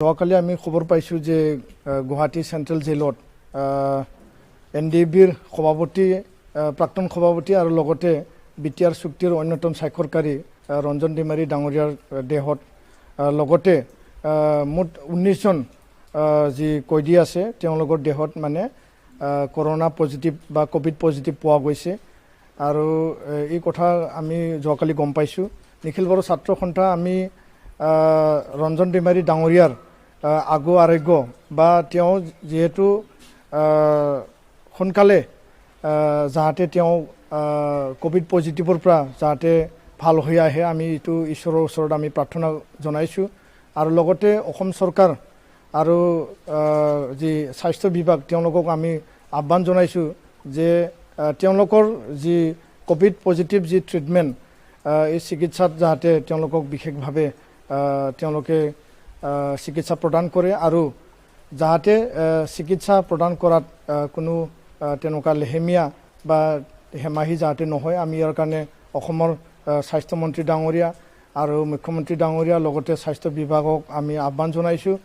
যোৱাকালি আমি খবৰ পাইছোঁ যে গুৱাহাটী চেণ্ট্ৰেল জেলত NDBৰ সভাপতি প্ৰাক্তন সভাপতি আৰু লগতে BTR চুক্তিৰ অন্যতম স্বাক্ষৰকাৰী ৰঞ্জন ডিমাৰী ডাঙৰীয়াৰ দেহত লগতে মুঠ 19 জন যি কয়দী আছে তেওঁলোকৰ দেহত মানে কৰোনা পজিটিভ বা কোভিড পজিটিভ পোৱা গৈছে আৰু এই কথা আমি যোৱাকালি গম পাইছোঁ। নিখিল বড়ো ছাত্ৰ সন্থা আমি ৰঞ্জন ডিমাৰী ডাঙৰীয়াৰ আগু আৰোগ্য বা তেওঁ যেহেতু সোনকালে যাতে তেওঁ কোভিড পজিটিভৰ পৰা যাতে ভাল হৈ আহে আমি এইটো ঈশ্বৰৰ ওচৰত আমি প্ৰাৰ্থনা জনাইছোঁ আৰু লগতে অসম চৰকাৰ আৰু যি স্বাস্থ্য বিভাগ তেওঁলোকক আমি আহ্বান জনাইছোঁ যে তেওঁলোকৰ যি কোভিড পজিটিভ যি ট্ৰিটমেণ্ট এই চিকিৎসাত যাতে তেওঁলোকক বিশেষভাৱে তেওঁলোকে চিকিৎসা প্ৰদান কৰে আৰু যাতে চিকিৎসা প্ৰদান কৰাত কোনো তেনেকুৱা লেহেমীয়া বা হেমাহি যাতে নহয় আমি ইয়াৰ কাৰণে অসমৰ স্বাস্থ্যমন্ত্ৰী ডাঙৰীয়া আৰু মুখ্যমন্ত্ৰী ডাঙৰীয়া লগতে স্বাস্থ্য বিভাগক আমি আহ্বান জনাইছোঁ।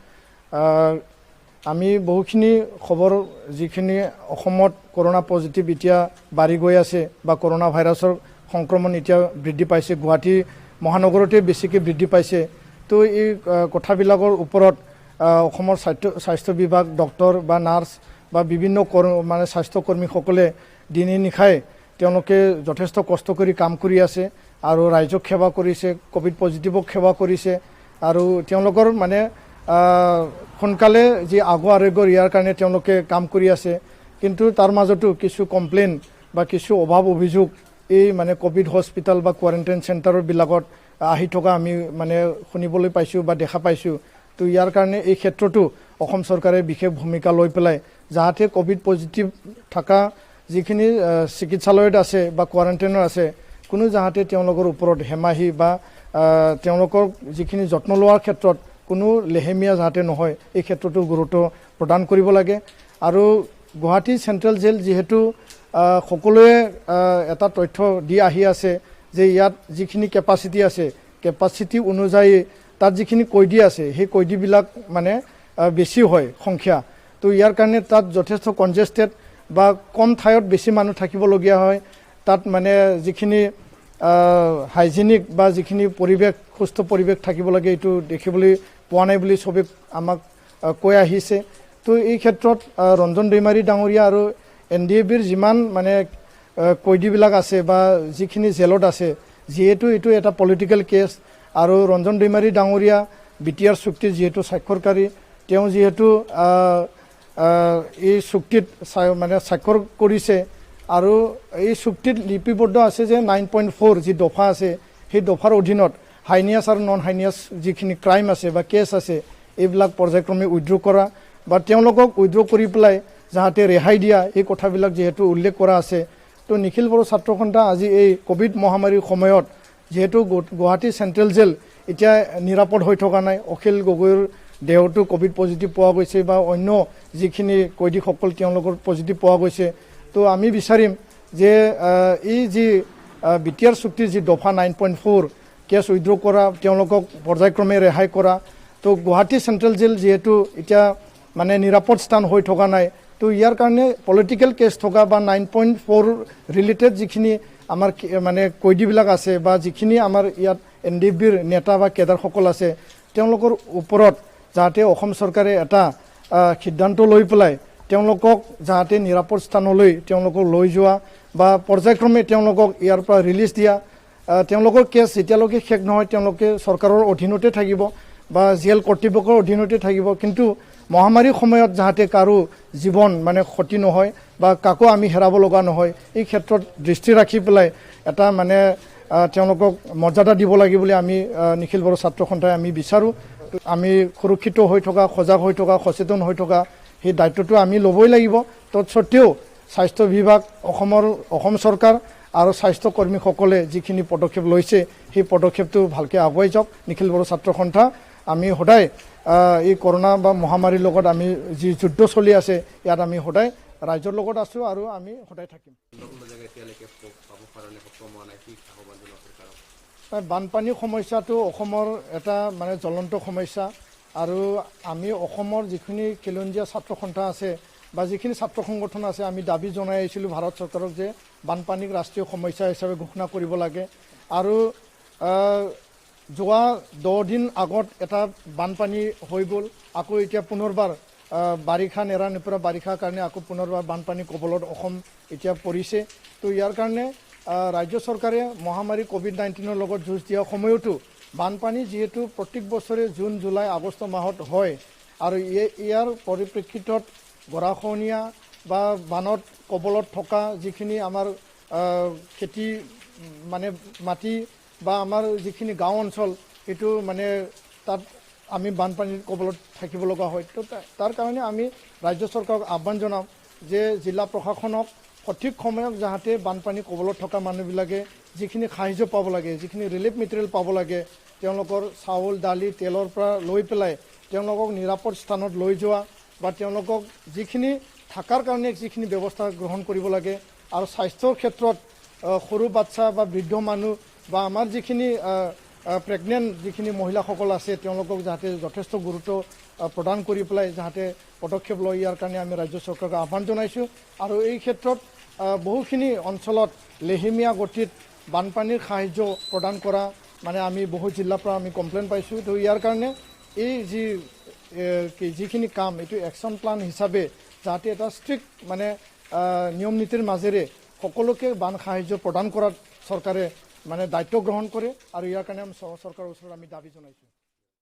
আমি বহুখিনি খবৰ যিখিনি অসমত কৰোনা পজিটিভ এতিয়া বাঢ়ি গৈ আছে বা কৰোনা ভাইৰাছৰ সংক্ৰমণ এতিয়া বৃদ্ধি পাইছে, গুৱাহাটী মহানগৰতে বেছিকৈ বৃদ্ধি পাইছে। তো এই কথাবিলাকৰ ওপৰত অসমৰ স্বাস্থ্য বিভাগ ডক্টৰ বা নাৰ্ছ বা বিভিন্ন মানে স্বাস্থ্যকৰ্মীসকলে দিনে নিশাই তেওঁলোকে যথেষ্ট কষ্ট কৰি কাম কৰি আছে আৰু ৰাইজক সেৱা কৰিছে, কোভিড পজিটিভক সেৱা কৰিছে আৰু তেওঁলোকৰ মানে সোনকালে যি আগু আৰোগ্যৰ ইয়াৰ কাৰণে তেওঁলোকে কাম কৰি আছে। কিন্তু তাৰ মাজতো কিছু কমপ্লেইন বা কিছু অভাৱ অভিযোগ এই মানে কোভিড হস্পিটেল বা কোৱাৰেণ্টাইন চেণ্টাৰবিলাকত আহি থকা আমি মানে শুনিবলৈ পাইছোঁ বা দেখা পাইছোঁ। তো ইয়াৰ কাৰণে এই ক্ষেত্ৰতো অসম চৰকাৰে বিশেষ ভূমিকা লৈ পেলাই যাতে কোভিড পজিটিভ থকা যিখিনি চিকিৎসালয়ত আছে বা কোৱাৰেণ্টাইনত আছে কোনো যাতে তেওঁলোকৰ ওপৰত হেমাহি বা তেওঁলোকৰ যিখিনি যত্ন লোৱাৰ ক্ষেত্ৰত কোনো লেহেমীয়া যাতে নহয় এই ক্ষেত্ৰতো গুৰুত্ব প্ৰদান কৰিব লাগে। আৰু গুৱাহাটী চেণ্ট্ৰেল জেল যিহেতু সকলোৱে এটা তথ্য দি আহি আছে যে ইয়াত যিখিনি কেপাচিটি আছে কেপাচিটি অনুযায়ী তাত যিখিনি কয়দী আছে সেই কয়দীবিলাক মানে বেছি হয় সংখ্যা। তো ইয়াৰ কাৰণে তাত যথেষ্ট কনজেষ্টেড বা কম ঠাইত বেছি মানুহ থাকিবলগীয়া হয়। তাত মানে যিখিনি হাইজেনিক বা যিখিনি পৰিৱেশ সুস্থ পৰিৱেশ থাকিব লাগে এইটো দেখিবলৈ পোৱা নাই বুলি চবে আমাক কৈ আহিছে। তো এই ক্ষেত্ৰত ৰঞ্জন ডিমাৰী ডাঙৰীয়া আৰু NDBৰ যিমান মানে কয়দীবিলাক আছে বা যিখিনি জেলত আছে যিহেতু এইটো এটা পলিটিকেল কেছ আৰু ৰঞ্জন ডিমাৰী ডাঙৰীয়া BTR চুক্তিৰ যিহেতু স্বাক্ষৰকাৰী তেওঁ যিহেতু এই চুক্তিত মানে স্বাক্ষৰ কৰিছে আৰু এই চুক্তিত লিপিবদ্ধ আছে যে 9.4 যি দফা আছে সেই দফাৰ অধীনত হাইনিয়াছ আৰু নন হাইনিয়াছ যিখিনি ক্ৰাইম আছে বা কেছ আছে এইবিলাক পৰ্যায়ক্ৰমে উইথড্ৰ কৰা বা তেওঁলোকক উইথড্ৰ কৰি পেলাই যাতে ৰেহাই দিয়া এই কথাবিলাক যিহেতু উল্লেখ কৰা আছে। তো নিখিল বড়ো ছাত্ৰ সন্থা আজি এই কোভিড মহামাৰীৰ সময়ত যিহেতু গুৱাহাটী চেণ্ট্ৰেল জেল এতিয়া নিৰাপদ হৈ থকা নাই, অখিল গগৈৰ দেহতো কোভিড পজিটিভ পোৱা গৈছে বা অন্য যিখিনি কয়দীসকল তেওঁলোকৰ পজিটিভ পোৱা গৈছে। তো আমি বিচাৰিম যে এই যি BTR চুক্তিৰ যি দফা 9.4 কেছ উইথড্ৰ কৰা তেওঁলোকক পৰ্যায়ক্ৰমে ৰেহাই কৰা। তো গুৱাহাটী চেণ্ট্ৰেল জেল যিহেতু এতিয়া মানে নিৰাপদ স্থান হৈ থকা নাই তো ইয়াৰ কাৰণে পলিটিকেল কেছ থকা বা 9.4 ৰিলেটেড যিখিনি আমাৰ মানে কয়দীবিলাক আছে বা যিখিনি আমাৰ ইয়াত NDBৰ নেতা বা কেডাৰসকল আছে তেওঁলোকৰ ওপৰত যাতে অসম চৰকাৰে এটা সিদ্ধান্ত লৈ পেলাই তেওঁলোকক যাতে নিৰাপদ স্থানলৈ তেওঁলোকক লৈ যোৱা বা পৰ্যায়ক্ৰমে তেওঁলোকক ইয়াৰ পৰা ৰিলিজ দিয়া। তেওঁলোকৰ কেছ যেতিয়ালৈকে শেষ নহয় তেওঁলোকে চৰকাৰৰ অধীনতে থাকিব বা জেল কৰ্তৃপক্ষৰ অধীনতে থাকিব। কিন্তু মহামাৰীৰ সময়ত যাতে কাৰো জীৱন মানে ক্ষতি নহয় বা কাকো আমি হেৰাব লগা নহয় এই ক্ষেত্ৰত দৃষ্টি ৰাখি পেলাই এটা মানে তেওঁলোকক মৰ্যাদা দিব লাগে বুলি আমি নিখিল বড়ো ছাত্ৰ সন্থাই আমি বিচাৰোঁ। আমি সুৰক্ষিত হৈ থকা, সজাগ হৈ থকা, সচেতন হৈ থকা সেই দায়িত্বটো আমি ল'বই লাগিব। তৎসত্ত্বেও স্বাস্থ্য বিভাগ অসম চৰকাৰ আৰু স্বাস্থ্যকৰ্মীসকলে যিখিনি পদক্ষেপ লৈছে সেই পদক্ষেপটো ভালকৈ আগুৱাই যাওক। নিখিল বড়ো ছাত্ৰ সন্থা আমি সদায় এই কৰোনা বা মহামাৰীৰ লগত আমি যি যুদ্ধ চলি আছে ইয়াত আমি সদায় ৰাইজৰ লগত আছোঁ আৰু আমি সদায় থাকিম। বানপানীৰ সমস্যাটো অসমৰ এটা মানে জ্বলন্ত সমস্যা আৰু আমি অসমৰ যিখিনি খিলঞ্জীয়া ছাত্ৰ সন্থা আছে বা যিখিনি ছাত্ৰ সংগঠন আছে আমি দাবী জনাই আহিছিলোঁ ভাৰত চৰকাৰক যে বানপানীক ৰাষ্ট্ৰীয় সমস্যা হিচাপে ঘোষণা কৰিব লাগে আৰু যোৱা 10 দিন আগত এটা বানপানী হৈ গ'ল আকৌ এতিয়া পুনৰবাৰ বাৰিষা নেৰা নেপেৰা বাৰিষাৰ কাৰণে আকৌ পুনৰবাৰ বানপানী কবলত অসম এতিয়া পৰিছে তো ইয়াৰ কাৰণে ৰাজ্য চৰকাৰে মহামাৰী কোভিড-19 লগত যুঁজ দিয়া সময়তো বানপানী যেহেতু প্ৰত্যেক বছৰে জুন জুলাই আগষ্ট মাহত হয় আৰু ইয়াৰ পৰিপ্ৰেক্ষিতত গৰাখহনীয়া বা বানত কবলত থকা যিখিনি আমাৰ খেতি মানে মাটি বা আমাৰ যিখিনি গাঁও অঞ্চল এইটো মানে তাত আমি বানপানীৰ কবলত থাকিব লগা হয় তো তাৰ কাৰণে আমি ৰাজ্য চৰকাৰক আহ্বান জনাম যে জিলা প্ৰশাসনক সঠিক সময়ত যাতে বানপানী কবলত থকা মানুহবিলাকে যিখিনি সাহায্য পাব লাগে যিখিনি ৰিলিফ মেটেৰিয়েল পাব লাগে তেওঁলোকৰ চাউল দালি তেলৰ পৰা লৈ পেলাই তেওঁলোকক নিৰাপদ স্থানত লৈ যোৱা বা তেওঁলোকক যিখিনি থাকাৰ কাৰণে যিখিনি ব্যৱস্থা গ্ৰহণ কৰিব লাগে আৰু স্বাস্থ্যৰ ক্ষেত্ৰত সৰু বাচ্চা বা বৃদ্ধ মানুহ বা আমাৰ যিখিনি প্ৰেগনেণ্ট যিখিনি মহিলাসকল আছে তেওঁলোকক যাতে যথেষ্ট গুৰুত্ব প্ৰদান কৰি পেলাই যাতে পদক্ষেপ লয় ইয়াৰ কাৰণে আমি ৰাজ্য চৰকাৰক আহ্বান জনাইছোঁ আৰু এই ক্ষেত্ৰত বহুখিনি অঞ্চলত লেহেমীয়া গতিত বানপানীৰ সাহায্য প্ৰদান কৰা মানে আমি বহু জিলাৰ পৰা আমি কমপ্লেইন পাইছোঁ তো ইয়াৰ কাৰণে এই যিখিনি কাম এইটো একশ্যন প্লান হিচাপে যাতে এটা ষ্ট্ৰিক্ট মানে নিয়ম নীতিৰ মাজেৰে সকলোকে বান সাহায্য প্ৰদান কৰাত চৰকাৰে মানে দায়িত্ব গ্ৰহণ কৰে আৰু ইয়াৰ কাৰণে আমি চৰকাৰৰ ওচৰত আমি দাবী জনাইছোঁ